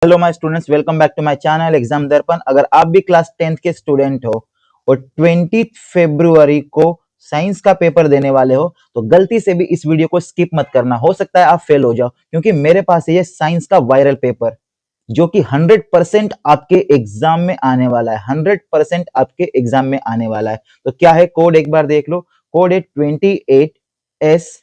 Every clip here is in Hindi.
Hello my students, welcome back to my channel exam Darpan. अगर आप भी क्लास 10th के स्टूडेंट हो और 20 फरवरी को साइंस का पेपर देने वाले हो तो गलती से भी इस वीडियो को स्किप मत करना। हो सकता है आप फेल हो जाओ, क्योंकि मेरे पास है ये साइंस का वायरल पेपर जो कि 100% आपके एग्जाम में आने वाला है। 100% आपके एग्जाम में आने वाला है। तो क्या है कोड, एक बार देख लो। कोड है 28SS।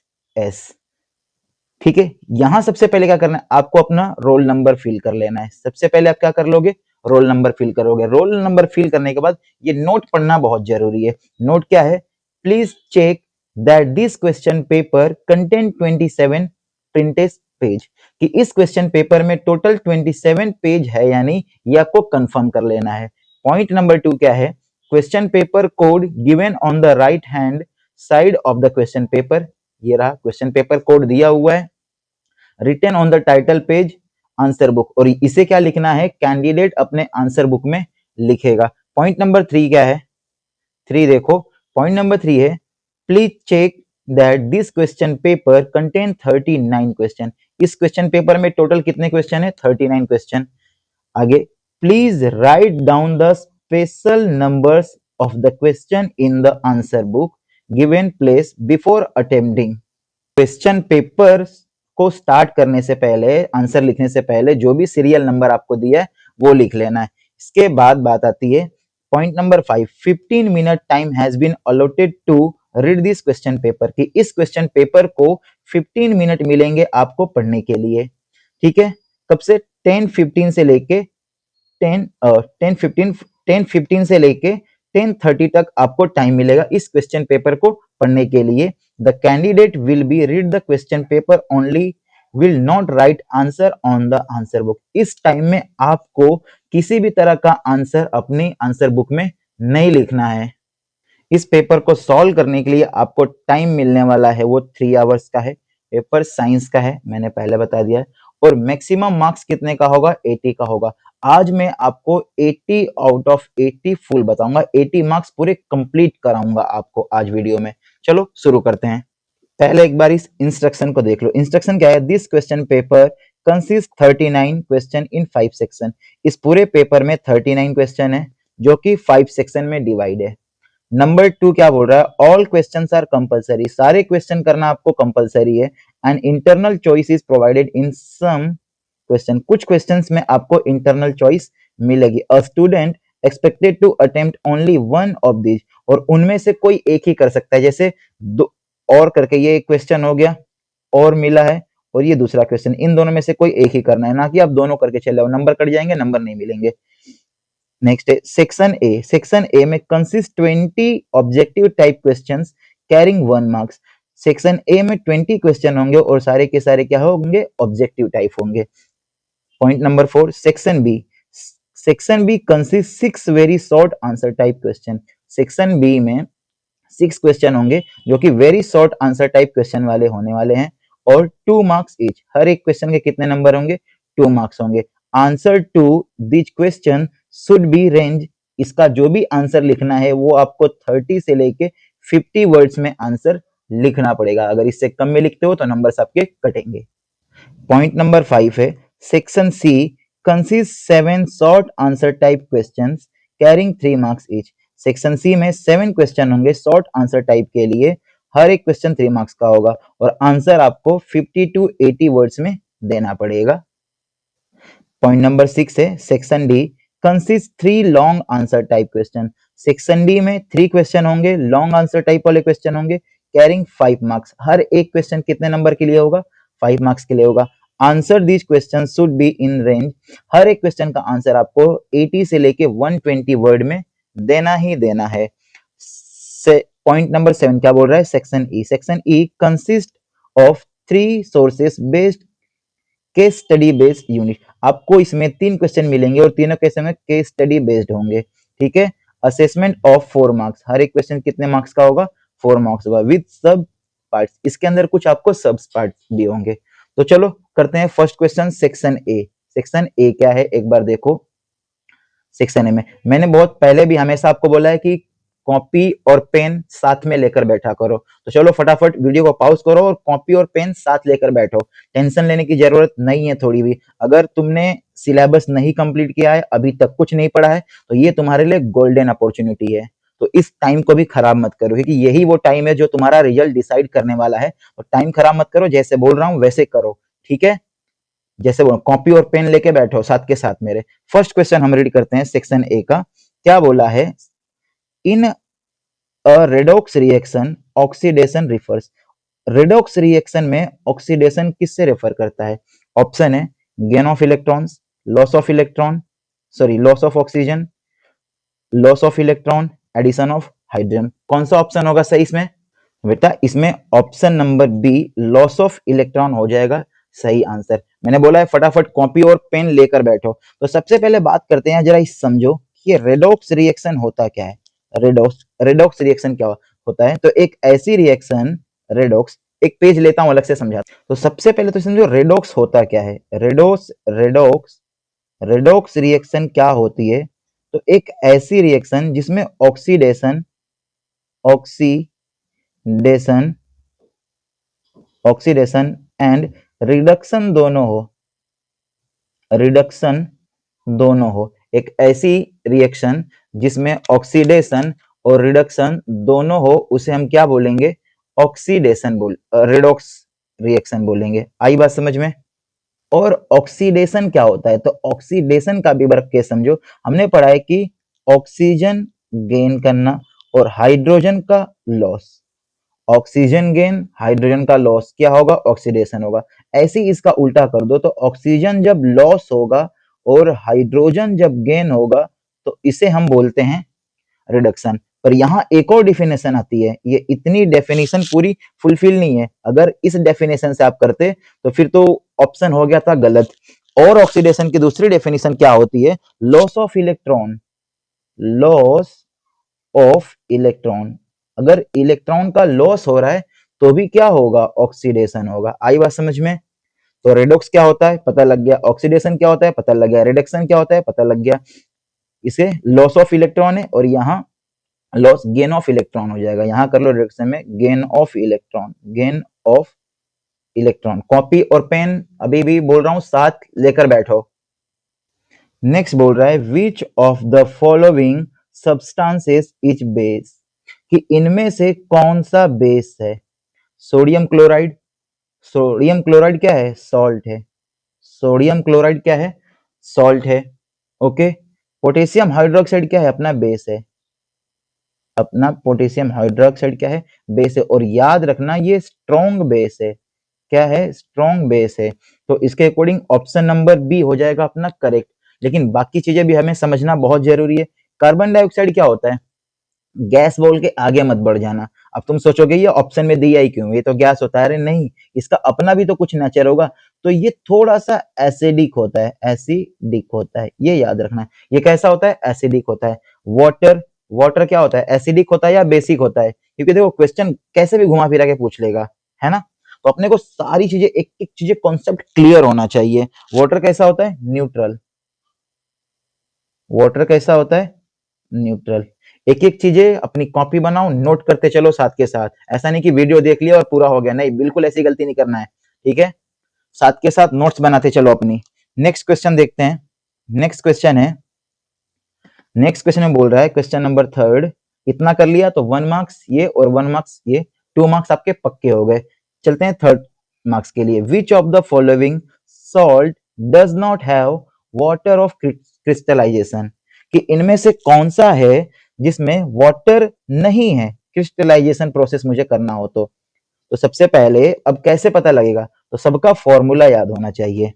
ठीक है, यहां सबसे पहले क्या करना है, आपको अपना रोल नंबर फिल कर लेना है। सबसे पहले आप क्या कर लोगे, रोल नंबर फिल करोगे। रोल नंबर फिल करने के बाद ये नोट पढ़ना बहुत जरूरी है। नोट क्या है, please check that this question paper content 27 printed page, कि इस क्वेश्चन पेपर में टोटल 27 पेज है या नहीं, ये आपको कंफर्म कर लेना है। पॉइंट नंबर 2 क्या है, question paper code given on the right hand side of the question paper. ये रहा क्वेश्चन पेपर कोड दिया हुआ है, written on the title page answer book, और इसे क्या लिखना है, कैंडिडेट अपने आंसर बुक में लिखेगा। पॉइंट नंबर 3 क्या है, 3 देखो, पॉइंट नंबर 3 है please check that this question paper contain 39 question. इस क्वेश्चन पेपर में टोटल कितने क्वेश्चन है, 39 क्वेश्चन। आगे, please write down the special numbers of the question in the answer book given place before attempting. Question paper को स्टार्ट करने से पहले, आंसर लिखने से पहले जो भी सीरियल नंबर आपको दिया है वो लिख लेना है। इसके बाद बात आती है point number 5, 15 minute time has been allotted to read this question paper, कि इस क्वेश्चन पेपर को 15 मिनट मिलेंगे आपको पढ़ने के लिए। ठीक है, कब से, 10:15 से लेके 10:15 से लेके 10:30 तक आपको टाइम मिलेगा इस क्वेश्चन पेपर को पढ़ने के लिए। The candidate will be read the question paper only, will not right answer on the answer book. इस टाइम में आपको किसी भी तरह का आंसर अपनी आंसर बुक में नहीं लिखना है। इस पेपर को सॉल्व करने के लिए आपको टाइम मिलने वाला है वो 3 आवर्स का है। पेपर साइंस का है, मैंने पहले बता दिया है, और मैक्सिमम मार्क्स कितने का होगा, 80 का होगा। आज मैं आपको 80 आउट ऑफ 80 फुल बताऊंगा, 80 मार्क्स पूरे कंप्लीट कराऊंगा आपको आज वीडियो में। चलो शुरू करते हैं। पहले एक बार इस इंस्ट्रक्शन को देख लो। इंस्ट्रक्शन क्या है, this question paper consist 39 question in 5 section. इस पूरे पेपर में 39 क्वेश्चन है जो कि 5 सेक्शन में डिवाइड है। नंबर 2 क्या बोल रहा है, ऑल क्वेश्चंस आर कंपलसरी, सारे क्वेश्चन करना आपको कंपलसरी है। And internal choice is provided in some question, कुछ क्वेश्चंस में आपको इंटरनल चॉइस मिलेगी। A student expected to attempt only one of this, और उनमें से कोई एक ही कर सकता है। जैसे दो और करके ये एक क्वेश्चन हो गया और मिला है, और ये दूसरा क्वेश्चन, इन दोनों में से कोई एक ही करना है, ना कि आप दोनों करके चले जाओ, नंबर कट जाएंगे, नंबर नहीं मिलेंगे। नेक्स्ट है सेक्शन ए। सेक्शन ए में consist 20 objective type questions carrying 1 marks. Section A में 20 क्वेश्चन होंगे और सारे के सारे क्या होंगे, ऑब्जेक्टिव टाइप होंगे। Point number 4, section B. Section B consist 6 very short answer type question. Section B में 6 क्वेश्चन होंगे जो कि very short answer type question वाले होने वाले हैं, और 2 मार्क्स ईच। हर एक क्वेश्चन के कितने नंबर होंगे, 2 मार्क्स होंगे। Answer to this question should be range, इसका जो भी आंसर लिखना है वो आपको 30 से लेके 50 वर्ड्स में आंसर लिखना पड़ेगा। अगर इससे कम में लिखते हो तो नंबर्स आपके कटेंगे। पॉइंट नंबर 5 है section C consist 7 short answer type questions carrying 3 marks each. Section C में 7 क्वेश्चन होंगे शॉर्ट आंसर टाइप के लिए, हर एक क्वेश्चन 3 मार्क्स का होगा, और आंसर आपको 50 टू 80 वर्ड्स में देना पड़ेगा। पॉइंट नंबर 6 है section D consist 3 long answer type question. Section D में 3 क्वेश्चन होंगे, लॉन्ग आंसर टाइप वाले क्वेश्चन होंगे, कैरिंग 5 मार्क्स। हर एक क्वेश्चन कितने नंबर के लिए होगा, 5 मार्क्स के लिए होगा। Answer this question should be in range, हर एक क्वेश्चन का आंसर आपको 80 से लेके 120 वर्ड में देना ही देना है। पॉइंट नंबर 7 क्या बोल रहा है, section E. Section E consist of 3 sources based case study based unit. आपको इसमें 3 क्वेश्चन मिलेंगे और तीनों क्वेश्चन में केस स्टडी बेस्ड होंगे। ठीक है, असेसमेंट ऑफ 4 मार्क्स, हर एक क्वेश्चन कितने मार्क्स का होगा, 4 मार्क्स होगा, विद सब पार्ट्स। इसके अंदर कुछ आपको सब पार्ट्स भी होंगे। तो चलो करते हैं first question, section A. Section A क्या है एक बार देखो। सेक्शन ए में मैंने बहुत पहले भी हमेशा आपको बोला है कि कॉपी और पेन साथ में लेकर बैठा करो। तो चलो फटाफट वीडियो को पॉज करो और कॉपी और पेन साथ लेकर बैठो, टेंशन लेने की जरूरत नहीं है थोड़ी भी। अगर तुमने सिलेबस नहीं कंप्लीट किया है, अभी तक कुछ नहीं पढ़ा है, तो ये तुम्हारे लिए गोल्डन अपॉर्चुनिटी है। तो इस टाइम को भी खराब मत करो, क्योंकि यही वो टाइम है जो तुम्हारा रिजल्ट डिसाइड करने वाला है। तो टाइम खराब मत करो, जैसे बोल रहा हूँ वैसे करो, ठीक है। जैसे बोलो, कॉपी और पेन लेके बैठो साथ के साथ मेरे। फर्स्ट क्वेश्चन हम रीड करते हैं सेक्शन ए का। क्या बोला है? In a redox reaction oxidation refers. Redox reaction में ऑक्सीडेशन किससे रेफर करता है? ऑप्शन है gain of electrons, loss of electron, sorry loss of oxygen, loss of electron, addition of hydrogen. कौन सा ऑप्शन होगा सही इसमें? बेटा इसमें option number B loss of electron हो जाएगा सही आंसर। मैंने बोला है फटाफट कॉपी और पेन लेकर बैठो। तो सबसे पहले बात करते हैं, जरा इस समझो कि रेडॉक्स रिएक्शन होता क्या है। रेडॉक्स रिएक्शन क्या होता है? तो एक ऐसी रिएक्शन, रेडॉक्स, एक पेज लेता हूं अलग से समझा। तो सबसे पहले तो समझो रेडॉक्स होता क्या है। रेडॉक्स रिएक्शन क्या होती है? तो एक ऐसी रिएक्शन जिसमें oxidation oxidation oxidation and reduction दोनों हो। एक ऐसी रिएक्शन जिसमें ऑक्सीडेशन और रिडक्शन दोनों हो, उसे हम क्या बोलेंगे? रेडॉक्स रिएक्शन बोलेंगे। आई बात समझ में? और ऑक्सीडेशन क्या होता है? तो ऑक्सीडेशन का भी वर्क के समझो। हमने पढ़ा है कि ऑक्सीजन गेन करना और हाइड्रोजन का लॉस। ऑक्सीजन गेन, हाइड्रोजन का लॉस क्या होगा? ऑक्सीडेशन होगा। ऐसे ही इसका उल्टा कर दो, तो ऑक्सीजन जब लॉस होगा और हाइड्रोजन जब गेन होगा, तो इसे हम बोलते हैं रिडक्शन। पर यहाँ एक और डेफिनेशन आती है, ये इतनी डेफिनेशन पूरी फुलफिल नहीं है। अगर इस डेफिनेशन से आप करते तो फिर तो ऑप्शन हो गया था गलत। और ऑक्सीडेशन की दूसरी डेफिनेशन क्या होती है? Loss of electron. Loss of electron, अगर इलेक्ट्रॉन का लॉस हो रहा है तो भी क्या होगा? ऑक्सीडेशन होगा। आई बात समझ में? तो रेडॉक्स क्या होता है पता लग गया, ऑक्सीडेशन क्या होता है पता लग गया, रिडक्शन क्या होता है पता लग गया। इसे लॉस ऑफ इलेक्ट्रॉन है और यहाँ लॉस गेन ऑफ इलेक्ट्रॉन हो जाएगा। यहाँ कर लो रिडक्शन में gain of electron, gain of electron. Copy और पेन अभी भी बोल रहा हूं साथ लेकर बैठो। नेक्स्ट बोल रहा है which of the following substances is base, कि इनमें से कौन सा बेस है? Sodium chloride. सोडियम क्लोराइड क्या है? सॉल्ट है। सोडियम क्लोराइड क्या है? सॉल्ट है। ओके। पोटेशियम हाइड्रोक्साइड क्या है? अपना बेस है। अपना पोटेशियम हाइड्रोक्साइड क्या है? बेस है। और याद रखना ये स्ट्रॉन्ग बेस है। क्या है? स्ट्रॉन्ग बेस है। तो इसके अकॉर्डिंग ऑप्शन नंबर बी हो जाएगा अपना करेक्ट। लेकिन बाकी चीजें भी हमें समझना बहुत जरूरी है। कार्बन डाइऑक्साइड क्या होता है? गैस बोल के आगे मत बढ़ जाना। अब तुम सोचोगे ये ऑप्शन में दिया ही क्यों, ये तो गैस होता है। अरे नहीं, इसका अपना भी तो कुछ नेचर होगा। तो ये थोड़ा सा एसिडिक होता है, एसिडिक होता है, ये याद रखना है। ये कैसा होता है? एसिडिक होता है। वाटर, वाटर क्या होता है? एसिडिक होता है या बेसिक होता है? क्योंकि देखो क्वेश्चन कैसे भी घुमा फिरा के पूछ लेगा, है ना। तो अपने को सारी चीजें, एक एक चीजें कॉन्सेप्ट क्लियर होना चाहिए। वाटर कैसा होता है? न्यूट्रल। वाटर कैसा होता है? न्यूट्रल। एक एक चीजें अपनी कॉपी बनाओ, नोट करते चलो साथ के साथ। ऐसा नहीं कि वीडियो देख लिया और पूरा हो गया, नहीं, बिल्कुल ऐसी गलती नहीं करना है, ठीक है। साथ के साथ नोट्स बनाते चलो अपनी। नेक्स्ट क्वेश्चन देखते हैं। नेक्स्ट क्वेश्चन है, नेक्स्ट क्वेश्चन में बोल रहा है क्वेश्चन नंबर थर्ड। इतना कर लिया तो 1 मार्क्स ये और 1 मार्क्स ये, 2 मार्क्स आपके पक्के हो गए। चलते हैं थर्ड मार्क्स के लिए। Which of the following salt does not have water of crystallisation, कि इनमें से कौन सा है जिसमें वाटर नहीं है, क्रिस्टलाइजेशन प्रोसेस मुझे करना हो तो सबसे पहले अब कैसे पता लगेगा? तो सबका फॉर्मूला याद होना चाहिए।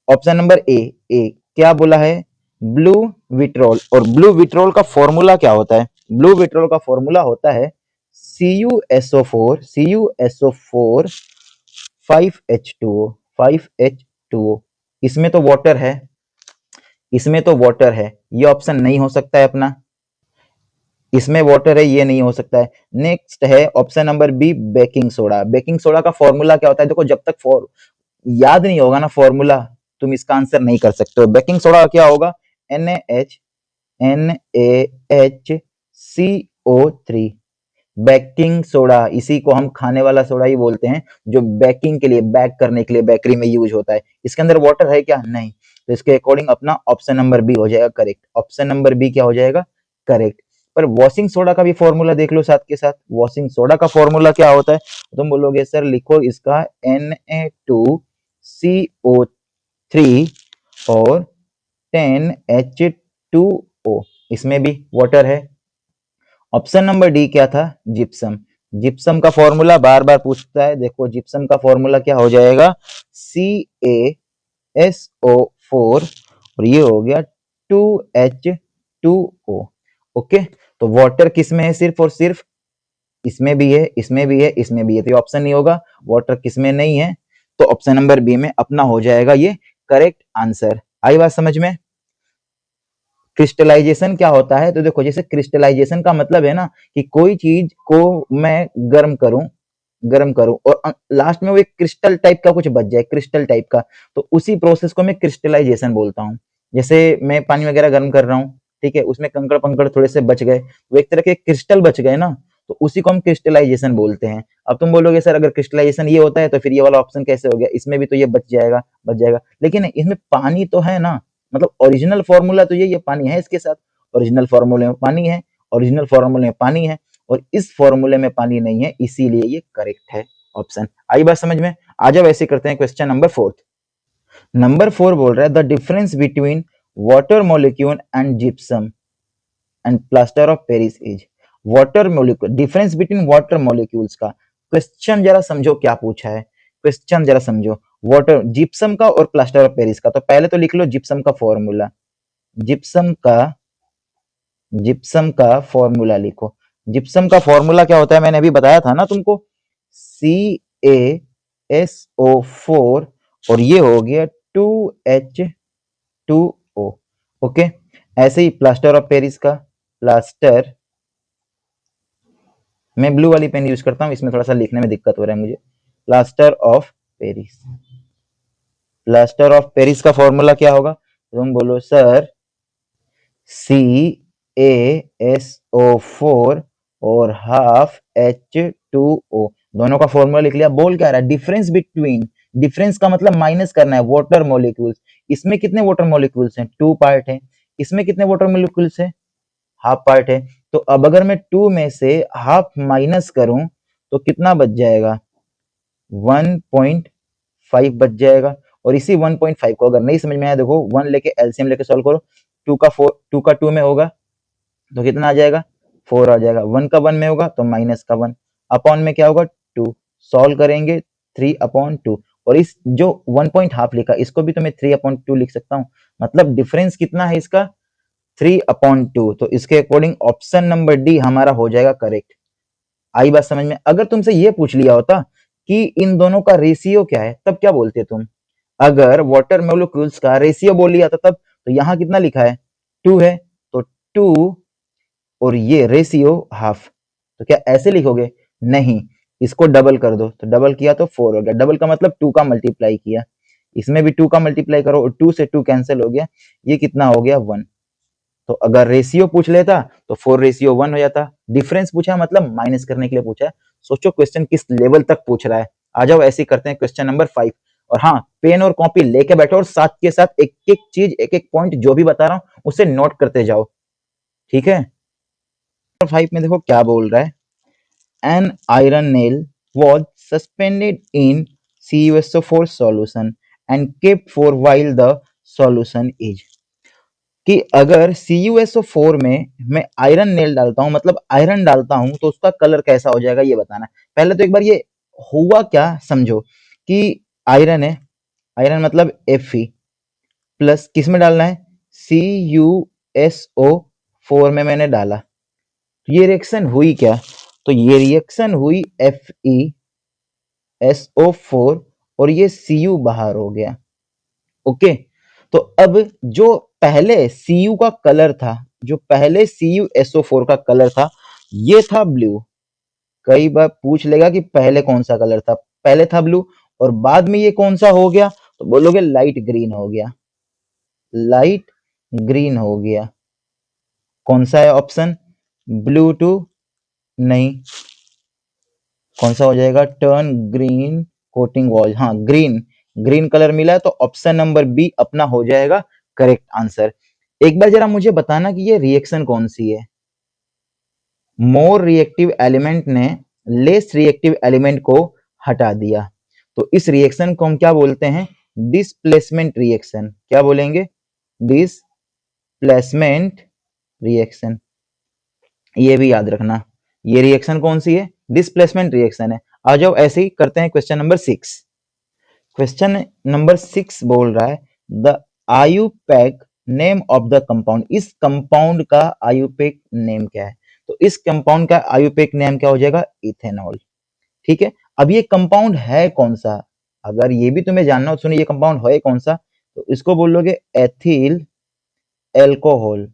ऑप्शन नंबर ए क्या बोला है? Blue vitriol. और ब्लू विट्रोल का फॉर्मूला क्या होता है? ब्लू विट्रोल का फॉर्मूला होता है CuSO4 5H2O 5H2O। इसमें तो वाटर है, इसमें तो वाटर है, ये ऑप्शन नहीं हो सकता है अपना। इसमें वाटर है, ये नहीं हो सकता है। नेक्स्ट है option number B baking soda. Baking soda का फॉर्मूला क्या होता है? देखो जब तक याद नहीं होगा ना फॉर्मूला, तुम इसका आंसर नहीं कर सकते हो। बेकिंग सोडा क्या होगा? NaHCO3। बेकिंग सोडा, इसी को हम खाने वाला सोडा ही बोलते हैं, जो बेकिंग के लिए, बेक करने के लिए बेकरी में यूज होता है। इसके अंदर वाटर है क्या? नहीं। तो इसके अकॉर्डिंग अपना ऑप्शन नंबर बी हो जाएगा करेक्ट। ऑप्शन नंबर बी क्या हो जाएगा करेक्ट। पर वॉशिंग सोडा का भी फॉर्मूला देख लो साथ के साथ। वॉशिंग सोडा का फॉर्मूला क्या होता है? तुम बोलोगे सर लिखो इसका Na2CO3 और 10H2O, इसमें भी वाटर है। ऑप्शन नंबर डी क्या था? जिप्सम। जिप्सम का फॉर्मूला बार बार पूछता है, देखो जिप्सम का फॉर्मूला क्या हो जाएगा CaSO4 और ये हो गया 2H2O। ओके, तो वाटर किस में है? सिर्फ और सिर्फ इसमें भी है, इसमें भी है, इसमें भी है, तो ये ऑप्शन नहीं होगा। वाटर किस में नहीं है? तो ऑप्शन नंबर बी में अपना हो जाएगा ये करेक्ट आंसर। आई बात समझ में? क्रिस्टलाइजेशन क्या होता है? तो देखो जैसे क्रिस्टलाइजेशन का मतलब है ना कि कोई चीज को मैं गर्म करूं और लास्ट में वो एक क्रिस्टल टाइप का कुछ बच जाए, क्रिस्टल टाइप का, तो उसी प्रोसेस को मैं क्रिस्टलाइजेशन बोलता हूँ। जैसे मैं पानी वगैरह गर्म कर रहा हूँ, ठीक है, उसमें कंकड़ पंकड़ थोड़े से बच गए, वो एक तरह के क्रिस्टल बच गए ना, तो उसी को हम क्रिस्टलाइजेशन बोलते हैं। अब तुम बोलोगे सर अगर क्रिस्टलाइजेशन ये होता है तो फिर ये वाला ऑप्शन कैसे हो गया? इसमें भी तो ये बच जाएगा, लेकिन इसमें पानी तो है ना, मतलब ओरिजिनल फॉर्मूला तो ये पानी है इसके साथ, ओरिजिनल फॉर्मूले में पानी है, ओरिजिनल फॉर्मूले में पानी है, और इस फॉर्मूले में पानी नहीं है, इसीलिए ये करेक्ट है ऑप्शन। आई बात समझ में? आ जाओ ऐसे करते हैं क्वेश्चन नंबर 4। नंबर 4 बोल रहा है the difference between water molecule and gypsum and plaster of Paris is. Water molecule, difference between water molecules का क्वेश्चन जरा समझो क्या पूछा है, क्वेश्चन जरा समझो। वाटर जिप्सम का और प्लास्टर ऑफ पेरिस का, तो पहले तो लिख लो जिप्सम का फॉर्मूला। जिप्सम का फॉर्मूला लिखो। जिप्सम का फॉर्मूला क्या होता है? मैंने अभी बताया था ना तुमको, CaSO4 और ये हो गया 2H2O। ओके, ऐसे ही प्लास्टर ऑफ पेरिस का, प्लास्टर, मैं ब्लू वाली पेन यूज करता हूँ, इसमें थोड़ा सा लिखने में दिक्कत हो रहा है मुझे। Plaster of Paris, plaster of Paris का फॉर्मूला क्या होगा? तुम बोलो सर CaSO4 और हाफ H2O, दोनों का फॉर्मूला लिख लिया। बोल क्या रहा है? डिफरेंस बिटवीन, डिफरेंस का मतलब माइनस करना है, वाटर मॉलिक्यूल्स। इसमें कितने वाटर मॉलिक्यूल्स हैं? 2 पार्ट है। इसमें कितने वाटर मॉलिक्यूल्स हैं? हाफ पार्ट है। तो अब अगर मैं 2 में से हाफ माइनस करूं तो कितना बच जाएगा? 1.5 बच जाएगा। और इसी 1.5 को अगर नहीं समझ में आया, देखो 1 लेके एलसीएम लेके सॉल्व करो। 2 का 2 में होगा तो कितना आ जाएगा? 4 आ जाएगा। 1 का 1 में होगा तो माइनस का 1, अपॉन में क्या होगा? 2। सॉल्व करेंगे 3/2, और इस जो 1 पॉइंट हाफ लिखा इसको भी तो मैं 3/2 लिख सकता हूँ। मतलब डिफरेंस कितना है इसका? 3/2। तो इसके अकॉर्डिंग ऑप्शन नंबर डी हमारा हो जाएगा करेक्ट। आई बात समझ में? अगर तुमसे ये पूछ लिया होता कि इन दोनों का रेशियो क्या है, तब क्या बोलते तुम? अगर वाटर मोलिक्यूल्स का रेशियो बोल लिया था तब, तो यहाँ कितना लिखा है? 2 है, तो 2 और ये रेशियो हाफ, तो क्या ऐसे लिखोगे? नहीं, इसको डबल कर दो, तो डबल किया तो 4 हो गया। डबल का मतलब 2 का मल्टीप्लाई किया, इसमें भी 2 का मल्टीप्लाई करो और 2 से 2 कैंसिल हो गया, ये कितना हो गया? 1। तो अगर रेशियो पूछ लेता तो 4:1 हो जाता। डिफरेंस पूछा मतलब माइनस करने के लिए पूछा है। सोचो क्वेश्चन किस लेवल तक पूछ रहा है। आ जाओ ऐसे ही करते हैं क्वेश्चन नंबर 5। और हाँ, पेन और कॉपी लेके बैठो और साथ के साथ एक एक चीज, एक एक पॉइंट जो भी बता रहा हूं उसे नोट करते जाओ, ठीक है? 5 में देखो क्या बोल रहा है। An iron nail was suspended in CuSO4 solution and kept for while the solution is। कि अगर CuSO4 में मैं आयरन नेल डालता हूं, मतलब आयरन डालता हूं, तो उसका कलर कैसा हो जाएगा ये बताना है। पहले तो एक बार ये हुआ क्या समझो कि आयरन है, आयरन मतलब Fe प्लस किस में डालना है? CuSO4 में मैंने डाला, तो ये रिएक्शन हुई क्या? तो ये रिएक्शन हुई FeSO4 और ये Cu बाहर हो गया। ओके, तो अब जो पहले Cu का कलर था, जो पहले CuSO4 का कलर था, ये था ब्लू। कई बार पूछ लेगा कि पहले कौन सा कलर था, पहले था ब्लू और बाद में ये कौन सा हो गया, तो बोलोगे लाइट ग्रीन हो गया, लाइट ग्रीन हो गया। कौन सा है ऑप्शन? ब्लू टू, नहीं, कौन सा हो जाएगा? टर्न ग्रीन कोटिंग वॉल, हाँ ग्रीन, ग्रीन कलर मिला है, तो ऑप्शन नंबर बी अपना हो जाएगा करेक्ट आंसर। एक बार जरा मुझे बताना कि ये रिएक्शन कौन सी है। मोर रिएक्टिव एलिमेंट ने लेस रिएक्टिव एलिमेंट को हटा दिया, तो इस रिएक्शन को हम क्या बोलते हैं? Displacement reaction. क्या बोलेंगे? Displacement reaction. ये भी याद रखना, ये रिएक्शन कौन सी है? डिस्प्लेसमेंट रिएक्शन है। आ जाओ ऐसे ही करते हैं क्वेश्चन नंबर 6। क्वेश्चन नंबर 6 बोल रहा है the IUPAC name of the compound. इस कंपाउंड का आयुपैक नेम क्या है? तो इस कंपाउंड का आयुपैक नेम क्या हो जाएगा? इथेनॉल। ठीक है, अब ये कंपाउंड है कौन सा? अगर ये भी तुम्हें जानना हो, सुनिए ये कंपाउंड है कौन सा, तो इसको बोलोगे एथिल एल्कोहल।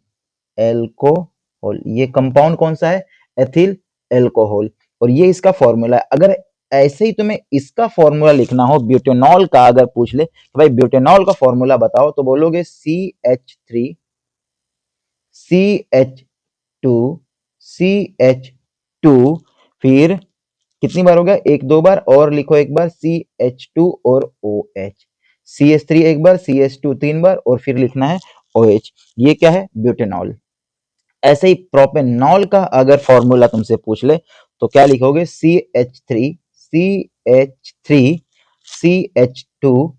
एल्कोहल, ये कंपाउंड कौन सा है? Ethyl alcohol. और ये इसका फॉर्मूला है। अगर ऐसे ही तुम्हें इसका फॉर्मूला लिखना हो ब्यूटेनॉल का, अगर पूछ ले तो भाई ब्यूटेनॉल का फॉर्मूला बताओ, तो बोलोगे CH3 CH2 CH2, फिर कितनी बार हो गया? एक दो बार, और लिखो एक बार CH2 और OH। CH3 एक बार, CH2 तीन बार, और फिर लिखना है OH। ये क्या है? ब्यूटेनॉल। ऐसे ही प्रोपेनॉल का अगर फॉर्मूला तुमसे पूछ ले तो क्या लिखोगे? CH3 CH3 CH2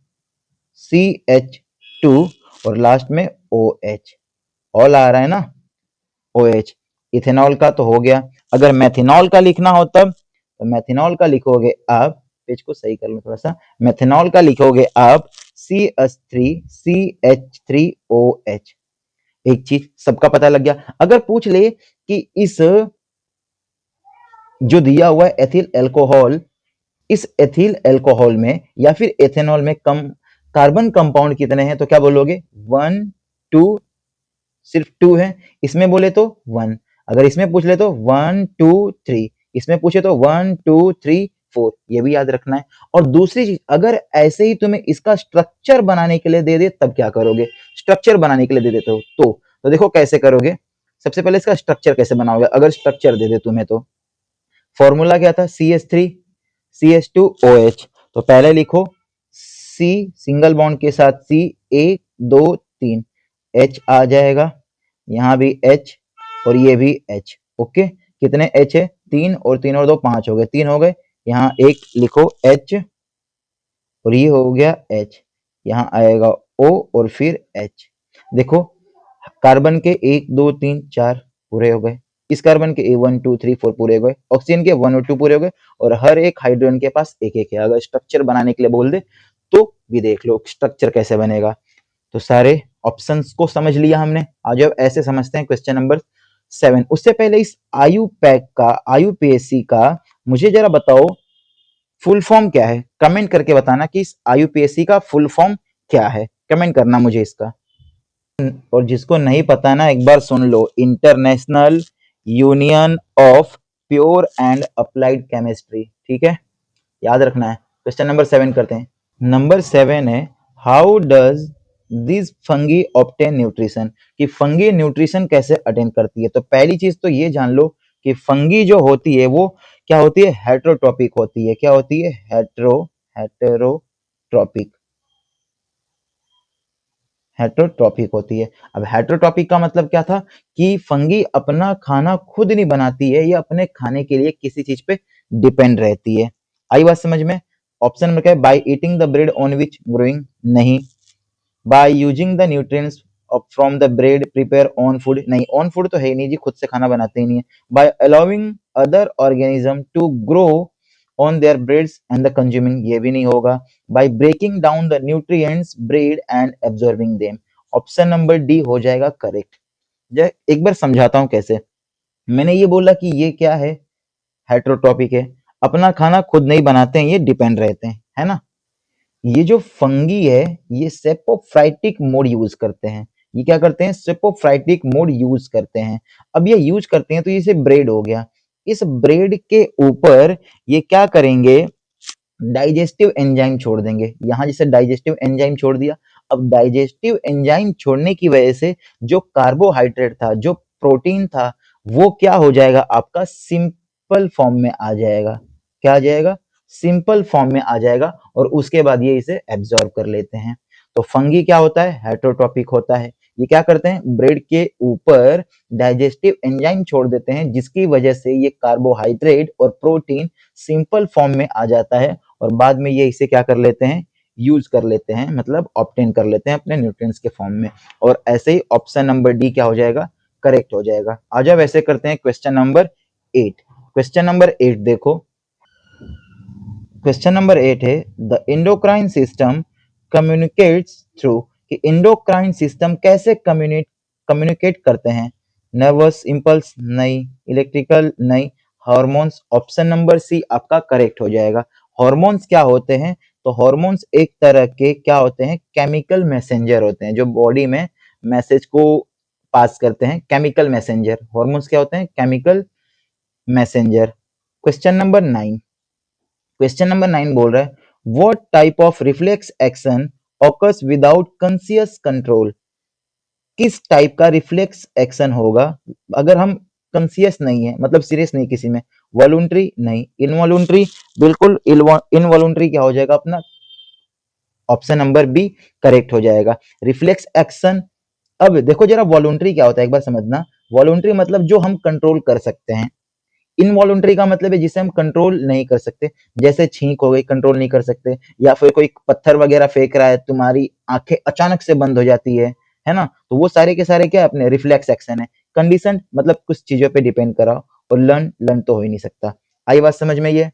CH2 और लास्ट में OH। ऑल आ रहा है ना? OH। इथेनॉल का तो हो गया। अगर मेथेनॉल का लिखना हो तब, तो मेथेनॉल का लिखोगे आप, पेज को सही कर लो थोड़ा सा, मेथेनॉल का लिखोगे आप CH3 CH3OH। एक चीज सबका पता लग गया। अगर पूछ ले कि इस जो दिया हुआ है एथिल अल्कोहल, इस एथिल अल्कोहल में या फिर एथेनॉल में कम कार्बन कंपाउंड कितने हैं, तो क्या बोलोगे? 1 2, सिर्फ 2 है। इसमें बोले तो 1, अगर इसमें पूछ ले तो 1 2 3, इसमें पूछे तो 1 2 3 4। ये भी याद रखना है। और दूसरी चीज, अगर ऐसे ही तुम्हें इसका स्ट्रक्चर बनाने के लिए दे दे तब क्या करोगे? स्ट्रक्चर बनाने के लिए दे देते हो तो देखो कैसे करोगे। सबसे पहले इसका स्ट्रक्चर कैसे बनाओगे? अगर स्ट्रक्चर दे दे तुम्हें तो फॉर्मूला क्या था? CH3 CH2OH। तो पहले लिखो C सिंगल बॉन्ड के साथ C, 1 2 3, H आ जाएगा, यहाँ भी H और ये भी H। ओके, कितने H है? 3 और 3 और 2 5 हो गए, 3 हो गए। यहाँ एक लिखो H और ये हो गया H, यहाँ आएगा O और फिर H। देखो कार्बन के 1 2 3 4 पूरे हो गए, इस कार्बन के 1 2 3 4 पूरे हो गए, ऑक्सीजन के 1 और 2 पूरे हो गए, और हर एक हाइड्रोजन के पास एक एक है। अगर स्ट्रक्चर बनाने के लिए बोल दे तो भी देख लो स्ट्रक्चर कैसे बनेगा। तो सारे ऑप्शंस को समझ लिया हमने। आज अब ऐसे समझते हैं क्वेश्चन नंबर 7। उससे पहले इस आयुपैक का, आयुपीएससी का मुझे जरा बताओ फुल फॉर्म क्या है? कमेंट करके बताना कि इस आयुपीएससी का फुल फॉर्म क्या है, कमेंट करना मुझे इसका। और जिसको नहीं पता ना, एक बार सुन लो, International Union of Pure and Applied Chemistry. ठीक है, याद रखना है। क्वेश्चन नंबर 7 करते हैं। नंबर 7 है how does this fungi obtain nutrition, कि फंगी न्यूट्रिशन कैसे अटेन करती है। तो पहली चीज तो ये जान लो कि फंगी जो होती है वो क्या होती है? हेटेरोट्रॉपिक होती है। क्या होती है? हेटेरोट्रॉपिक, हेटेरोट्रॉपिक होती है। अब हेटेरोट्रॉपिक का मतलब क्या था? कि फंगी अपना खाना खुद नहीं बनाती है, ये अपने खाने के लिए किसी चीज पे डिपेंड रहती है। आई बात समझ में? ऑप्शन नंबर क्या है? By eating the bread on which growing, नहीं। By using the nutrients from the bread prepare on food, नहीं। ऑन फूड तो है ही नहीं जी, खुद से खाना बनाते ही नहीं है। By allowing other organism to grow on their breads and the consuming, ये भी नहीं होगा। By breaking down the nutrients bread and absorbing them, option number D हो जाएगा करेक्ट। एक बार समझाता हूं कैसे। मैंने ये बोला कि ये क्या है? हेटेरोट्रॉपिक है, अपना खाना खुद नहीं बनाते हैं, ये डिपेंड रहते हैं, है ना। ये जो फंगी है ये सेपोफ्राइटिक मोड यूज करते हैं। ये क्या करते हैं? सेपोफ्राइटिक मोड यूज करते हैं। अब ये यूज करते हैं तो ये ब्रेड हो गया। इस ब्रेड के ऊपर ये क्या करेंगे? डाइजेस्टिव एंजाइम छोड़ देंगे। यहाँ जैसे डाइजेस्टिव एंजाइम छोड़ दिया, अब डाइजेस्टिव एंजाइम छोड़ने की वजह से जो कार्बोहाइड्रेट था, जो प्रोटीन था, वो क्या हो जाएगा? आपका सिंपल फॉर्म में आ जाएगा। क्या आ जाएगा? सिंपल फॉर्म में आ जाएगा और उसके बाद ये इसे एब्जॉर्ब कर लेते हैं। तो फंगी क्या होता है? हेटरोट्रॉपिक होता है। ये क्या करते हैं? ब्रेड के ऊपर डाइजेस्टिव एंजाइम छोड़ देते हैं, जिसकी वजह से ये कार्बोहाइड्रेट और प्रोटीन सिंपल फॉर्म में आ जाता है और बाद में ये इसे क्या कर लेते हैं? यूज कर लेते हैं, मतलब ऑब्टेन कर लेते हैं अपने न्यूट्रिएंट्स के फॉर्म में। और ऐसे ही ऑप्शन नंबर डी क्या हो जाएगा? करेक्ट हो जाएगा। आ जाओ वैसे करते हैं क्वेश्चन नंबर 8। क्वेश्चन नंबर 8 देखो। क्वेश्चन नंबर 8 है the endocrine system communicates through, कि इंडोक्राइन सिस्टम कैसे कम्युनिकेट करते हैं? नर्वस इंपल्स नहीं, इलेक्ट्रिकल नहीं, हार्मोन्स। ऑप्शन नंबर सी आपका करेक्ट हो जाएगा। हार्मोन्स क्या होते हैं? तो हार्मोन्स एक तरह के क्या होते हैं? केमिकल मैसेंजर होते हैं, जो बॉडी में मैसेज को पास करते हैं। केमिकल मैसेंजर हार्मोन्स क्या होते हैं? Chemical messenger. Question number 9। Question number 9 बोल रहा है what type of reflex action occurs without conscious control? किस टाइप का रिफ्लेक्स एक्शन होगा अगर हम कॉन्शियस नहीं है, मतलब सीरियस नहीं किसी में? वॉलुंटरी नहीं, इनवॉलुंटरी। बिल्कुल इनवॉलुंटरी क्या हो जाएगा अपना? ऑप्शन नंबर बी करेक्ट हो जाएगा। रिफ्लेक्स एक्शन, अब देखो जरा वॉलुंटरी क्या होता है एक बार समझना। वॉलुंटरी मतलब जो हम कंट्रोल कर सकते हैं। इनवॉलुंटरी का मतलब है जिसे हम कंट्रोल नहीं कर सकते, जैसे छींक हो गई, कंट्रोल नहीं कर सकते, या फिर कोई पत्थर वगैरह फेंक रहा है, तुम्हारी आंखें अचानक से बंद हो जाती है ना? तो वो सारे के सारे क्या है? अपने रिफ्लेक्स एक्शन है। कंडीशन मतलब कुछ चीजों पे डिपेंड करा, और लर्न तो हो ही नहीं सकता। आई बात समझ में? ये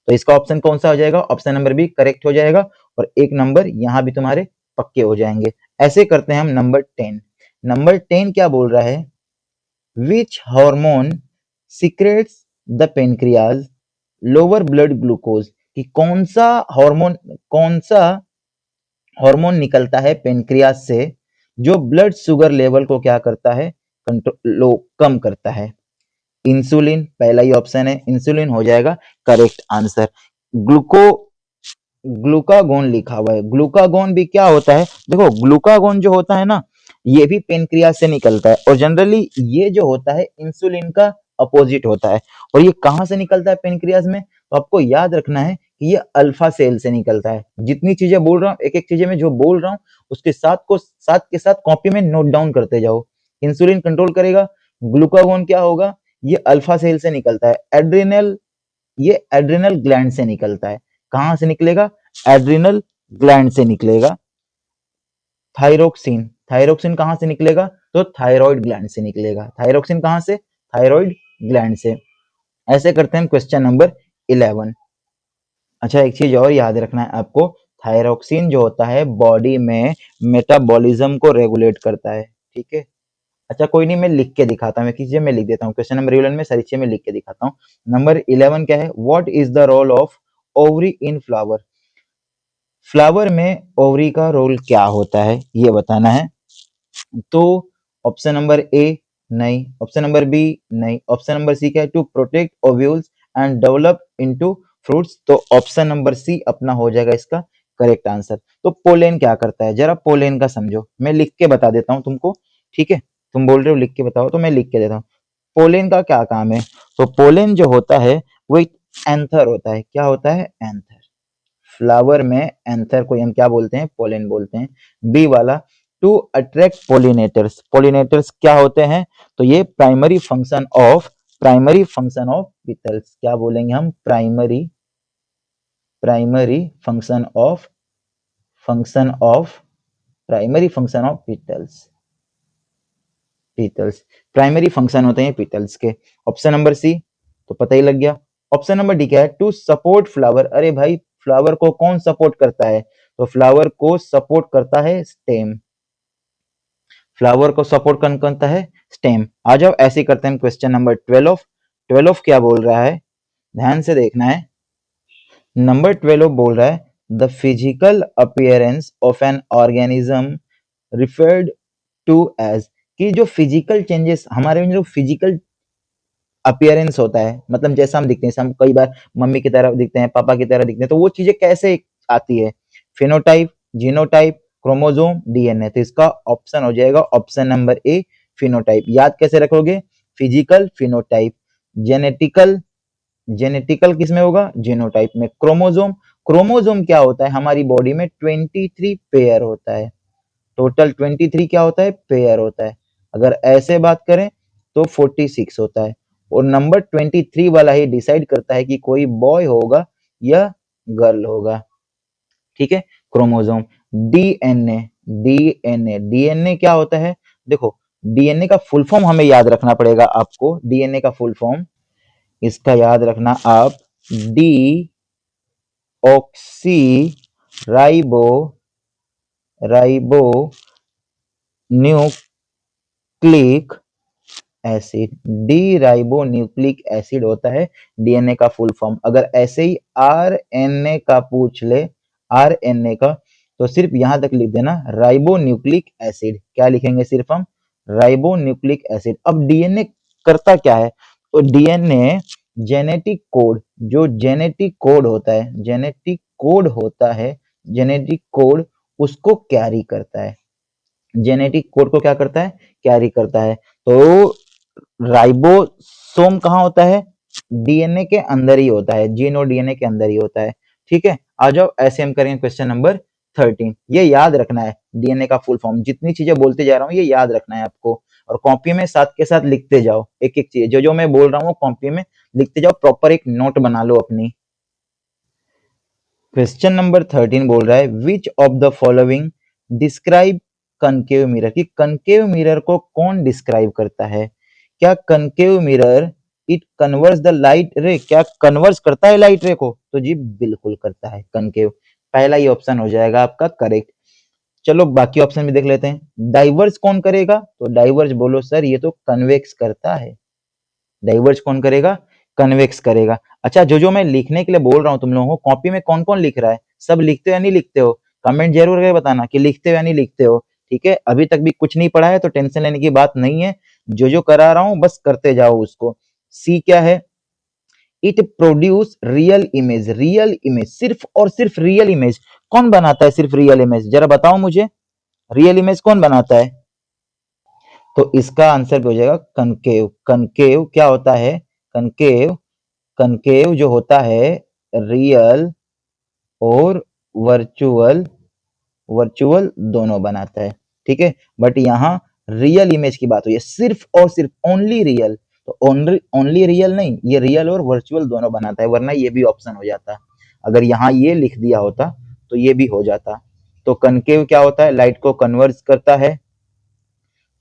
तो इसका ऑप्शन कौन सा हो जाएगा? ऑप्शन नंबर बी करेक्ट हो जाएगा, और एक नंबर यहाँ भी तुम्हारे पक्के हो जाएंगे। ऐसे करते हैं हम नंबर 10। नंबर 10 क्या बोल रहा है? Which hormone secretes the pancreas lower blood glucose? कि कौन सा हार्मोन निकलता है पेनक्रियास से जो ब्लड शुगर लेवल को क्या करता है? कंट्रोल कम करता है। इंसुलिन पहला ही ऑप्शन है, इंसुलिन हो जाएगा करेक्ट आंसर। ग्लूको ग्लूकागोन लिखा हुआ है। ग्लूकागोन भी क्या होता है? देखो ग्लूकागोन जो होता है ना, ये भी पेनक्रियास से निकलता है, और जनरली ये जो होता है इंसुलिन का अपोजिट होता है। और ये कहाँ से निकलता है पेनक्रियास में? तो आपको याद रखना है कि ये अल्फा सेल से निकलता है। जितनी चीजें बोल रहा हूँ, एक एक चीजें में जो बोल रहा हूँ, उसके साथ के साथ कॉपी में नोट डाउन करते जाओ। इंसुलिन कंट्रोल करेगा। ग्लूकागोन क्या होगा? ये अल्फा सेल से निकलता है। ये एड्रिनल ग्लैंड से निकलता है। कहाँ से निकलेगा? एड्रिनल ग्लैंड से निकलेगा। थायरोक्सिन थायरोक्सिन कहाँ से निकलेगा? तो थायराइड ग्लैंड से निकलेगा। थायरोक्सिन कहाँ से? थायराइड ग्लैंड से। ऐसे करते हैं क्वेश्चन नंबर 11। अच्छा एक चीज और याद रखना है आपको, थायरोक्सिन जो होता है बॉडी में मेटाबॉलिज्म को रेगुलेट करता है। ठीक है। अच्छा कोई नहीं, मैं लिख के दिखाता हूँ, मैं किसी चीज़ में लिख देता हूँ। क्वेश्चन नंबर 11 में सारी चीजें मैं लिख के दिखाता हूँ। नंबर 11 क्या है? What is the role of ovary in flower? Flower में ओवरी का रोल क्या होता है ये बताना है। तो ऑप्शन नंबर ए नहीं, ऑप्शन नंबर बी नहीं, ऑप्शन नंबर सी क्या है? To protect ovules and develop into fruits. तो ऑप्शन नंबर सी अपना हो जाएगा इसका करेक्ट आंसर। तो पोलेन क्या करता है? जरा पोलेन का समझो, मैं लिख के बता देता हूँ तुमको। ठीक है, तुम बोल रहे हो लिख के बताओ, तो मैं लिख के देता हूँ। पोलेन का क्या काम है? तो पोलेन जो होता है वो एक एंथर होता है। क्या होता है? एंथर। फ्लावर में एंथर को हम क्या बोलते हैं? पोलेन बोलते हैं। बी वाला टू अट्रैक्ट पोलिनेटर्स। पोलिनेटर्स क्या होते हैं? तो ये प्राइमरी फंक्शन ऑफ पिटल्स। क्या बोलेंगे हम? Primary function of primary function of petals. Primary function होते हैं पीटल्स के। ऑप्शन नंबर सी तो पता ही लग गया। ऑप्शन नंबर डी क्या है? To support flower. अरे भाई फ्लावर को कौन सपोर्ट करता है? तो फ्लावर को सपोर्ट करता है स्टेम। फ्लावर को सपोर्ट कौन करता है? स्टेम। आ जाओ ऐसे ही करते हैं क्वेश्चन नंबर 12। 12 क्या बोल रहा है? ध्यान से देखना है। नंबर 12 बोल रहा है the physical appearance of an organism referred to as, कि जो फिजिकल चेंजेस हमारे में, जो फिजिकल अपीयरेंस होता है, मतलब जैसा हम दिखते हैं, हम कई बार मम्मी की तरह दिखते हैं, पापा की तरह दिखते हैं, तो वो चीजें कैसे आती है? Phenotype, genotype, chromosome, DNA. तो इसका ऑप्शन हो जाएगा ऑप्शन नंबर ए फिनोटाइप। याद कैसे रखोगे? फिजिकल फिनोटाइप, जेनेटिकल जेनेटिकल किस में होगा? जीनोटाइप में। क्रोमोसोम, क्रोमोसोम क्या होता है? हमारी बॉडी में 23 पेयर होता है, टोटल 23 क्या होता है? पेयर होता है। अगर ऐसे बात करें तो 46 होता है, और नंबर 23 वाला ही डिसाइड करता है कि कोई बॉय होगा या गर्ल होगा। ठीक है, क्रोमोसोम। डीएनए, डीएनए, डीएनए क्या होता है? देखो, डीएनए का फुल फॉर्म हमें याद रखना पड़ेगा आपको। डीएनए का फुल फॉर्म इसका याद रखना आप, D oxy ribo ribo nucleic acid. D ribo nucleic acid होता है डीएनए का फुल फॉर्म। अगर ऐसे ही आरएनए का पूछ ले, आरएनए का, तो सिर्फ यहां तक लिख देना राइबो न्यूक्लिक एसिड। क्या लिखेंगे सिर्फ हम? Ribo nucleic acid. अब डीएनए करता क्या है? तो डीएनए जेनेटिक कोड, जो जेनेटिक कोड होता है, जेनेटिक कोड होता है, जेनेटिक कोड उसको कैरी करता है। जेनेटिक कोड को क्या करता है? कैरी करता है। तो राइबोसोम कहाँ होता है? डीएनए के अंदर ही होता है, जीन और डीएनए के अंदर ही होता है। ठीक है, आ जाओ, ऐसे हम करेंगे क्वेश्चन नंबर 13। ये याद रखना है डीएनए का फुल फॉर्म। जितनी चीजें बोलते जा रहा हूँ ये याद रखना है आपको, और कॉपी में साथ के साथ लिखते जाओ, एक एक चीज जो जो मैं बोल रहा हूँ कॉपी में लिखते जाओ, प्रॉपर एक नोट बना लो अपनी। क्वेश्चन नंबर 13 बोल रहा है which of the following describe concave mirror, कि कनकेव मिरर को कौन डिस्क्राइब करता है? क्या concave mirror it converse the light रे, क्या कन्वर्स करता है लाइट रे को? तो जी बिल्कुल करता है कनकेव। पहला ही ऑप्शन हो जाएगा आपका करेक्ट। चलो बाकी ऑप्शन भी देख लेते हैं। डाइवर्स कौन करेगा? तो डाइवर्स बोलो सर ये तो कन्वेक्स करता है। डाइवर्ज कौन करेगा? कन्वेक्स करेगा। अच्छा, जो जो मैं लिखने के लिए बोल रहा हूँ तुम लोगों को, कॉपी में कौन कौन लिख रहा है? सब लिखते हो या नहीं लिखते हो? कमेंट जरूर करके बताना कि लिखते हो या नहीं लिखते हो। ठीक है, अभी तक भी कुछ नहीं पढ़ा है तो टेंशन लेने की बात नहीं है, जो जो करा रहा हूँ बस करते जाओ उसको। सी क्या है? It produce real image, real image, सिर्फ और सिर्फ रियल इमेज। कौन बनाता है सिर्फ रियल इमेज? जरा बताओ मुझे, रियल इमेज कौन बनाता है? तो इसका आंसर भी हो जाएगा कनकेव। कनकेव क्या होता है? कनकेव, कनकेव जो होता है रियल और वर्चुअल, वर्चुअल दोनों बनाता है। ठीक है, बट यहाँ रियल इमेज की बात हुई है, सिर्फ और सिर्फ ओनली रियल। तो ओनली ओनली रियल नहीं, ये रियल और वर्चुअल दोनों बनाता है, वरना ये भी ऑप्शन हो जाता। अगर यहाँ ये लिख दिया होता तो ये भी हो जाता। तो कनकेव क्या होता है? लाइट को कन्वर्ज करता है।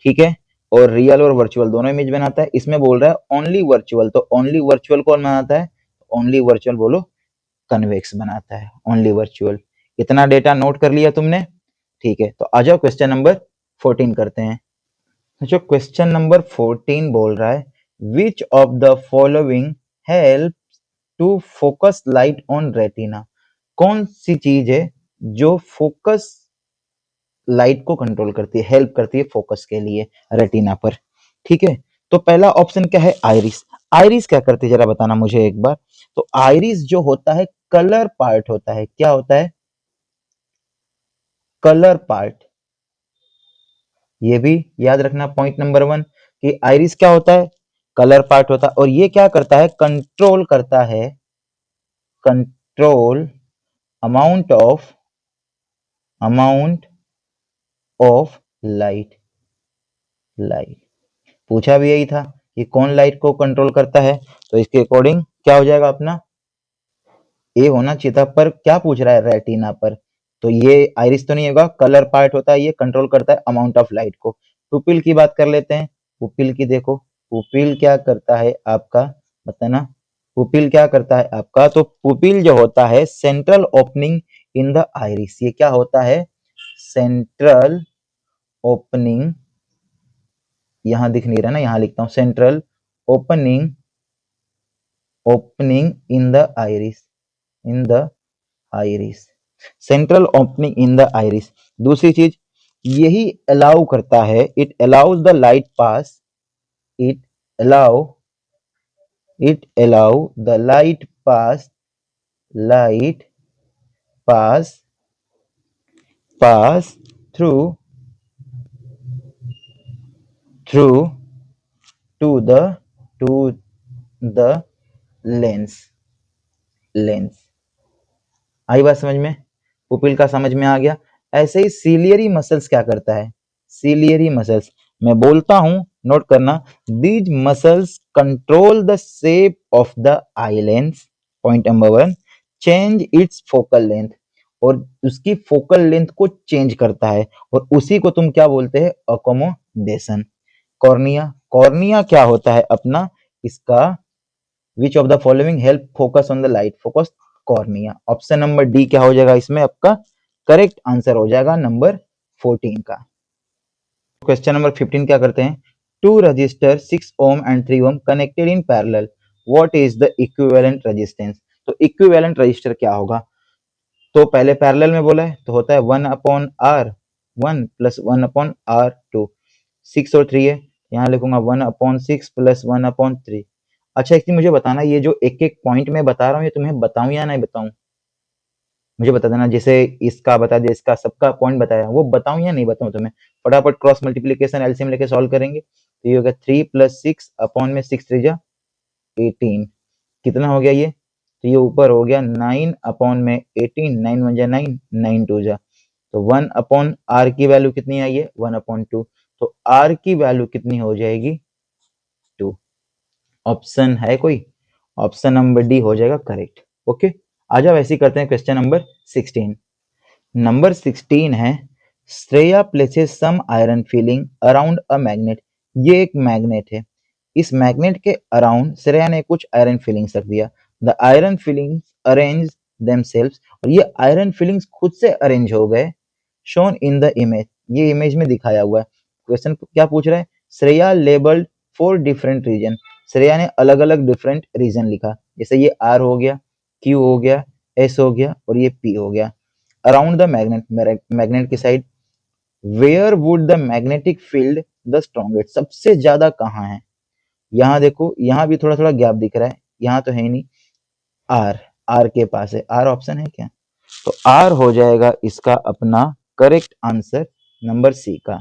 ठीक है, और रियल और वर्चुअल दोनों इमेज बनाता है। इसमें बोल रहा है ओनली वर्चुअल, तो ओनली वर्चुअल कौन बनाता है? ओनली वर्चुअल बोलो कन्वेक्स बनाता है, ओनली वर्चुअल। इतना डेटा नोट कर लिया तुमने? ठीक है, तो आ जाओ क्वेश्चन नंबर 14 करते हैं। जो क्वेश्चन नंबर 14 बोल रहा है which of the following help to focus light on retina, कौन सी चीज है जो फोकस लाइट को कंट्रोल करती है, हेल्प करती है फोकस के लिए रेटिना पर? ठीक है, तो पहला ऑप्शन क्या है? आइरिस। आइरिस क्या करती है जरा बताना मुझे एक बार। तो आइरिस जो होता है कलर पार्ट होता है। क्या होता है? Colour part. ये भी याद रखना पॉइंट नंबर 1 कि आइरिस क्या होता है? कलर पार्ट होता है। और ये क्या करता है? कंट्रोल करता है, control amount of, amount of light, light. पूछा भी यही था कि कौन लाइट को कंट्रोल करता है, तो इसके अकॉर्डिंग क्या हो जाएगा अपना? ए होना चाहिए था, पर क्या पूछ रहा है? रेटिना पर। तो ये आइरिस तो नहीं होगा, कलर पार्ट होता है, ये कंट्रोल करता है अमाउंट ऑफ लाइट को। पुपिल की बात कर लेते हैं। पुपिल की देखो, पुपिल क्या करता है आपका? बताना, पुपिल क्या करता है आपका? तो पुपिल जो होता है central opening in the iris. ये क्या होता है? सेंट्रल ओपनिंग, यहां दिख नहीं रहा ना, यहां लिखता हूं central opening, opening in the iris, in the iris, central opening in the iris. दूसरी चीज यही अलाउ करता है, it allows the light pass, it allow, it allow the light pass, light pass, pass through, through to the, to the lens, lens. आई बात समझ में? पुपिल का समझ में आ गया। ऐसे ही सिलियरी मसल्स क्या करता है? सिलियरी मसल्स, मैं बोलता हूं, नोट करना। These muscles control the shape of the eye lens, point number 1। Change it's focal length, और उसकी फोकल लेंथ को चेंज करता है, और उसी को तुम क्या बोलते हैं? अकोमोडेशन। कॉर्निया, कॉर्निया क्या होता है अपना? इसका विच of the following help focus on the light? Focus cornea. Option number D क्या हो जाएगा इसमें? आपका करेक्ट आंसर हो जाएगा नंबर 14 का। क्वेश्चन नंबर 15 क्या करते हैं? Two resistor 6 ohm and 3 ohm connected in parallel, what is the equivalent resistance? तो इक्विवेलेंट रजिस्टर क्या होगा? तो पहले पैरेलल में बोला है तो होता है 1/R1 प्लस 1/R2। 6 और 3 है, यहाँ लिखूंगा 1/6 प्लस 1/3। अच्छा, एक चीज मुझे बताना, ये जो एक एक पॉइंट में बता रहा हूँ ये तुम्हें बताऊं या नहीं बताऊं? मुझे बता देना। जैसे इसका बता दिया, इसका सबका पॉइंट बताया, वो बताऊं या नहीं बताऊं तुम्हें? फटाफट क्रॉस मल्टीप्लीकेशन एलसीएम लेके सॉल्व करेंगे। तो ये होगा 3 प्लस 6 अपॉन में 6 3 जा 18। कितना हो गया ये? तो ये ऊपर हो गया 9 अपॉन में 18, 9 1 जा 9, 9 2 जा, तो 1 अपॉन आर की वैल्यू कितनी आई है? 1/2। तो आर की वैल्यू कितनी हो जाएगी? 2। ऑप्शन है कोई? ऑप्शन नंबर डी हो जाएगा करेक्ट। ओके, आ जाओ ऐसे ही करते हैं क्वेश्चन नंबर 16। नंबर 16 है, Shreya places some iron filing around a magnet. ये एक मैग्नेट है, इस मैग्नेट के अराउंड श्रेया ने कुछ आयरन फिलिंग्स रख दिया। The iron filings arrange themselves, और ये आयरन फिलिंग्स खुद से अरेंज हो गए। शोन इन द इमेज, ये इमेज में दिखाया हुआ है। क्वेश्चन क्या पूछ रहा है? Shreya labelled 4 different region, Shreya ने अलग अलग डिफरेंट रीजन लिखा। जैसे ये आर हो गया, क्यू हो गया, एस हो गया, और ये पी हो गया। अराउंड द मैग्नेट, मैग्नेट की side. Where would the magnetic field the strongest, सबसे ज्यादा कहाँ है? यहाँ देखो, यहाँ भी थोड़ा थोड़ा गैप दिख रहा है, यहाँ तो है ही नहीं। आर, आर के पास है। आर ऑप्शन है क्या? तो आर हो जाएगा इसका अपना करेक्ट आंसर नंबर सी का।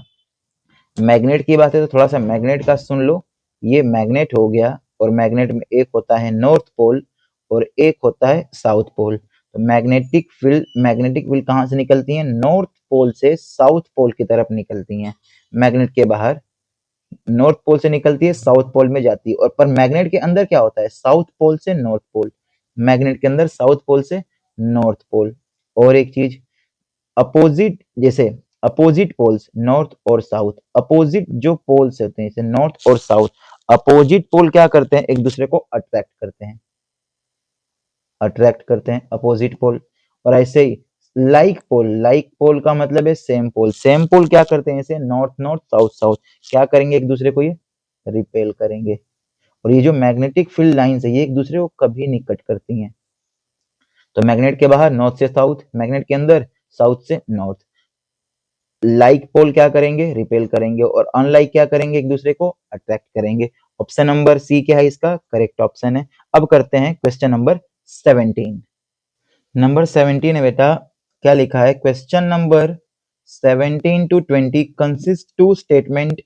मैग्नेट की बात है तो थोड़ा सा मैग्नेट का सुन लो। ये मैग्नेट हो गया, और मैग्नेट में एक होता है नॉर्थ पोल और एक होता है साउथ पोल। तो मैग्नेटिक फील्ड कहाँ से निकलती है? नॉर्थ पोल से साउथ पोल की तरफ निकलती हैं। मैग्नेट के बाहर नॉर्थ पोल से निकलती है, साउथ पोल में जाती है। और पर मैग्नेट के अंदर क्या होता है? साउथ पोल से नॉर्थ पोल, मैग्नेट के अंदर साउथ पोल से नॉर्थ पोल। और एक चीज, अपोजिट, जैसे अपोजिट पोल्स नॉर्थ और साउथ, अपोजिट जो पोल्स होते हैं जैसे नॉर्थ और साउथ, अपोजिट पोल क्या करते हैं? एक दूसरे को अट्रैक्ट करते हैं, अट्रैक्ट करते हैं अपोजिट पोल। और ऐसे ही लाइक पोल, लाइक पोल का मतलब है सेम पोल, सेम पोल क्या करते हैं? ऐसे नॉर्थ नॉर्थ साउथ साउथ क्या करेंगे? एक दूसरे को ये रिपेल करेंगे। और ये जो मैग्नेटिक फील्ड लाइंस है ये एक दूसरे को कभी नहीं कट करती हैं। तो मैग्नेट के बाहर नॉर्थ से साउथ, मैग्नेट के अंदर साउथ से नॉर्थ। लाइक पोल क्या करेंगे? रिपेल करेंगे, और अनलाइक क्या करेंगे? एक दूसरे को अट्रैक्ट करेंगे। ऑप्शन नंबर सी क्या है इसका? करेक्ट ऑप्शन है। अब करते हैं क्वेश्चन नंबर 17। नंबर 17 है बेटा, क्या लिखा है? Question number 17 to 20 consist to statement,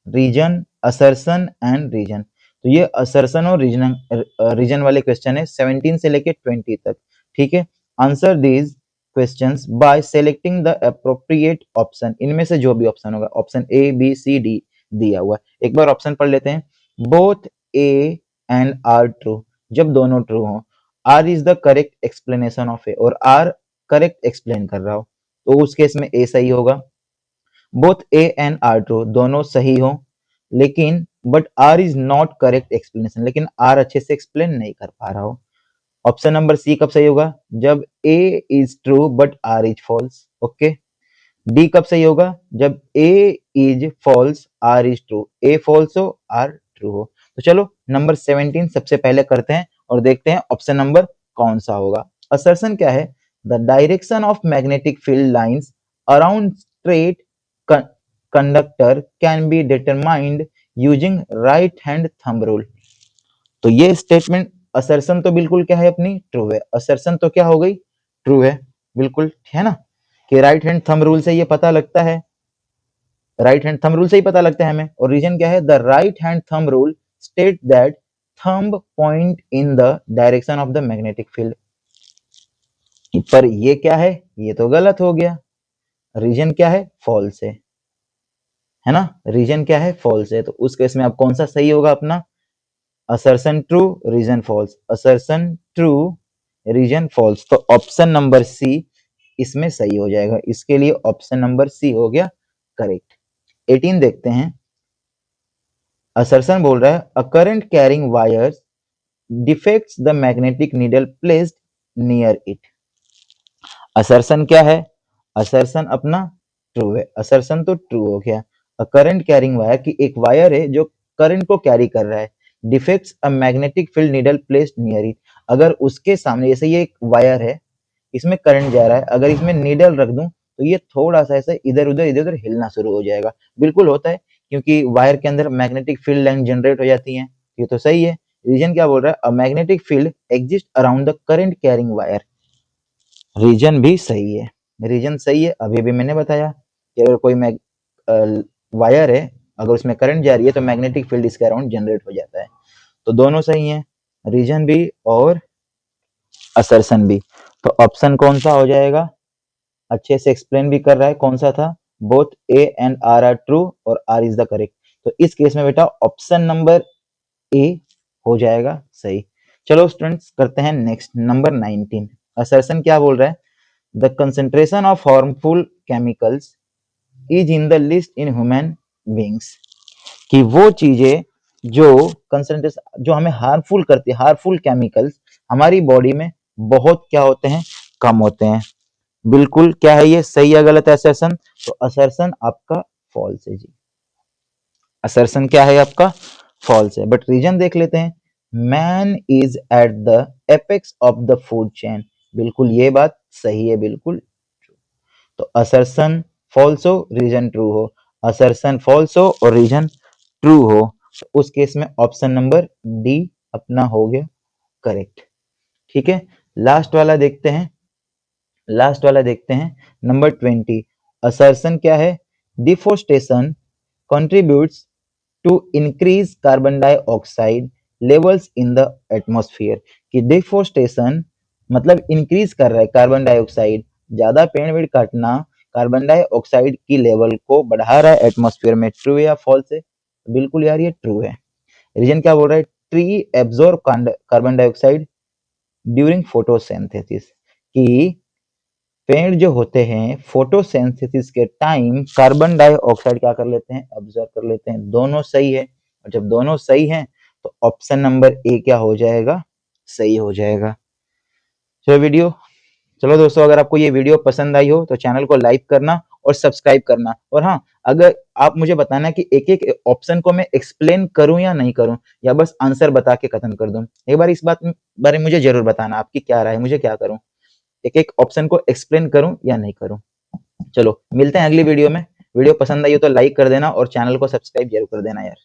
reason, assertion and reason. तो ये असर्शन और रीजन वाले क्वेश्चन है 17 से लेके 20 तक। ठीक है, answer these questions by selecting the appropriate option. इनमें से जो भी ऑप्शन होगा, option A B C D दिया हुआ है। एक बार ऑप्शन पढ़ लेते हैं। Both A and R true, जब दोनों ट्रू हो। R is the correct explanation of A, और आर करेक्ट एक्सप्लेन कर रहा हो, तो उस केस में ए सही होगा। Both A and R true, दोनों सही हो, लेकिन but R is not correct explanation, लेकिन आर अच्छे से एक्सप्लेन नहीं कर पा रहा हो। ऑप्शन नंबर सी कब सही होगा? जब A is true but R is false. Okay, D कब सही होगा? जब A is false R is true, A false हो आर ट्रू हो। तो चलो नंबर 17 सबसे पहले करते हैं और देखते हैं ऑप्शन नंबर कौन सा होगा। असर्शन क्या है? The direction of magnetic field lines around straight conductor can be determined using right hand thumb rule. तो ये स्टेटमेंट, असर्शन तो बिल्कुल क्या है अपनी? ट्रू है। असर्शन तो क्या हो गई? ट्रू है, बिल्कुल है ना, कि राइट हैंड थंब रूल से ये पता लगता है, राइट हैंड थंब रूल से ही पता लगता है हमें। और रीजन क्या है? The right hand thumb rule state that thumb point in the direction of the magnetic field. पर ये क्या है, ये तो गलत हो गया, रीजन क्या है, फॉल्स है ना, रीजन क्या है, फॉल्स है। तो उस केस में अब कौन सा सही होगा अपना, assertion true reason false, assertion true reason false. तो ऑप्शन नंबर सी इसमें सही हो जाएगा, इसके लिए ऑप्शन नंबर सी हो गया करेक्ट। 18 देखते हैं, असर्शन बोल रहा है a current carrying wires defects the magnetic needle placed near it. Assertion क्या है, असर्शन अपना ट्रू है, असर्शन तो ट्रू हो गया। अ करंट कैरिंग वायर की एक वायर है जो करंट को कैरी कर रहा है, defects a magnetic field needle placed near it. अगर उसके सामने, जैसे ये एक वायर है, इसमें करंट जा रहा है, अगर इसमें नीडल रख दूं तो ये थोड़ा सा ऐसे इधर उधर हिलना शुरू हो जाएगा। बिल्कुल होता है, क्योंकि वायर के अंदर मैग्नेटिक फील्ड लाइन जनरेट हो जाती है। ये तो सही है। रीजन क्या बोल रहा है, a magnetic field exist around the current carrying wire, reason भी सही है, रीजन सही है। अभी भी मैंने बताया कि अगर कोई वायर है, अगर उसमें करंट जा रही है तो मैग्नेटिक फील्ड इसके अराउंड जनरेट हो जाता है। तो दोनों सही हैं, रीजन भी और असर्शन भी। तो ऑप्शन कौन सा हो जाएगा, अच्छे से एक्सप्लेन भी कर रहा है कौन सा था, both A and R are true और आर इज द करेक्ट। तो इस केस में बेटा ऑप्शन नंबर ए हो जाएगा सही। चलो स्टूडेंट्स करते हैं नेक्स्ट, नंबर 19। असर्शन क्या बोल रहा है, the concentration of harmful chemicals is in the list in human beings. कि वो चीजें जो कंसेंट्रेशन जो हमें हार्मफुल करती है, हार्मफुल केमिकल्स हमारी बॉडी में बहुत क्या होते हैं, कम होते हैं। बिल्कुल क्या है ये, सही या गलत है असर्शन, तो असर्शन आपका फॉल्स है जी, असर्शन क्या है आपका, फॉल्स है। बट रीजन देख लेते हैं, man is at the apex of the food chain, बिल्कुल ये बात सही है, बिल्कुल। तो असर्शन फॉल्स हो, रीजन ट्रू हो, असर्शन फॉल्स हो और रीजन ट्रू हो, तो उस केस में ऑप्शन नंबर डी अपना हो गया करेक्ट। ठीक है, लास्ट वाला देखते हैं, लास्ट वाला देखते हैं, नंबर 20। असर्शन क्या है, deforestation contributes to increase carbon dioxide levels in the atmosphere. कि डिफोरेस्टेशन मतलब इंक्रीज कर रहा है कार्बन डाइऑक्साइड, ज्यादा पेड़ वेड़ काटना कार्बन डाइऑक्साइड की लेवल को बढ़ा रहा है एटमॉस्फेयर में, ट्रू है या फॉल्स है, बिल्कुल यार ये ट्रू है। रीजन क्या बोल रहा है, tree absorb carbon dioxide during photosynthesis. कि पेड़ जो होते हैं फोटोसिंथेसिस के टाइम कार्बन डाइऑक्साइड क्या कर लेते हैं, ऑब्जर्व कर लेते हैं। दोनों सही है, और जब दोनों सही हैं तो ऑप्शन नंबर ए क्या हो जाएगा, सही हो जाएगा। चलो दोस्तों, अगर आपको ये वीडियो पसंद आई हो तो चैनल को लाइक करना और सब्सक्राइब करना। और हाँ, अगर आप मुझे बताना कि एक एक ऑप्शन को मैं एक्सप्लेन करूं या नहीं करूं, या बस आंसर बता के खत्म कर दूं, एक बार इस बात बारे में मुझे जरूर बताना, आपकी क्या राय है, मुझे क्या करूं, एक एक ऑप्शन को एक्सप्लेन करूं या नहीं करूं। चलो मिलते हैं अगली वीडियो में। वीडियो पसंद आई हो तो लाइक कर देना और चैनल को सब्सक्राइब जरूर कर देना यार।